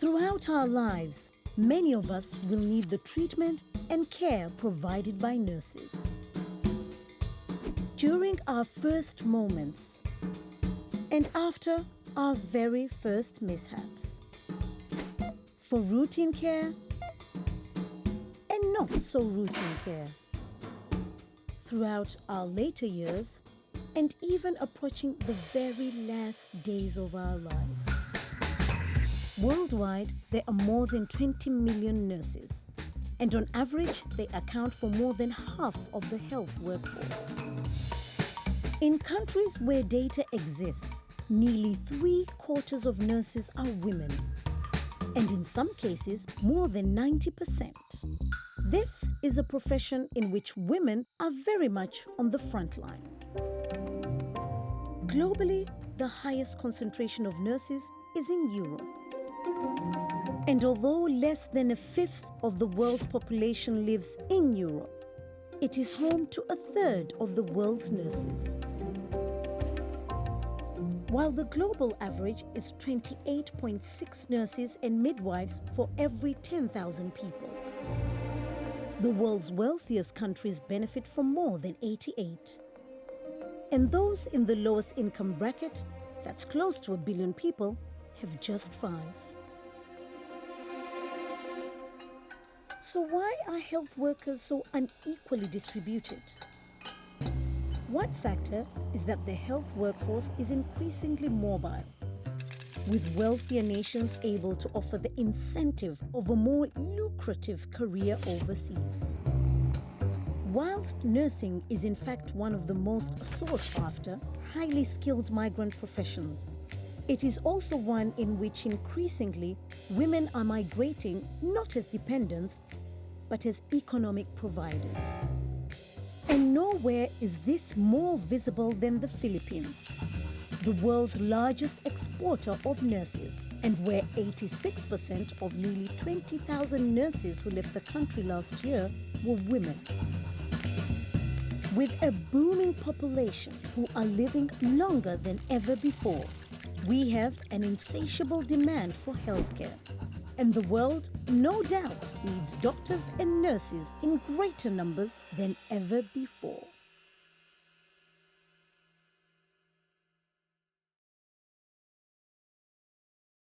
Throughout our lives, many of us will need the treatment and care provided by nurses. During our first moments and after our very first mishaps. For routine care and not so routine care. Throughout our later years and even approaching the very last days of our lives. Worldwide, there are more than 20 million nurses, and on average, they account for more than half of the health workforce. In countries where data exists, nearly 3/4 of nurses are women, and in some cases, more than 90%. This is a profession in which women are very much on the front line. Globally, the highest concentration of nurses is in Europe. And although less than a fifth of the world's population lives in Europe, it is home to a third of the world's nurses. While the global average is 28.6 nurses and midwives for every 10,000 people, the world's wealthiest countries benefit from more than 88. And those in the lowest income bracket, that's close to 1 billion people, have just 5. So why are health workers so unequally distributed? One factor is that the health workforce is increasingly mobile, with wealthier nations able to offer the incentive of a more lucrative career overseas. Whilst nursing is in fact one of the most sought-after, highly skilled migrant professions, it is also one in which increasingly women are migrating not as dependents, but as economic providers. And nowhere is this more visible than the Philippines, the world's largest exporter of nurses, and where 86% of nearly 20,000 nurses who left the country last year were women. With a booming population who are living longer than ever before, we have an insatiable demand for healthcare. And the world, no doubt, needs doctors and nurses in greater numbers than ever before.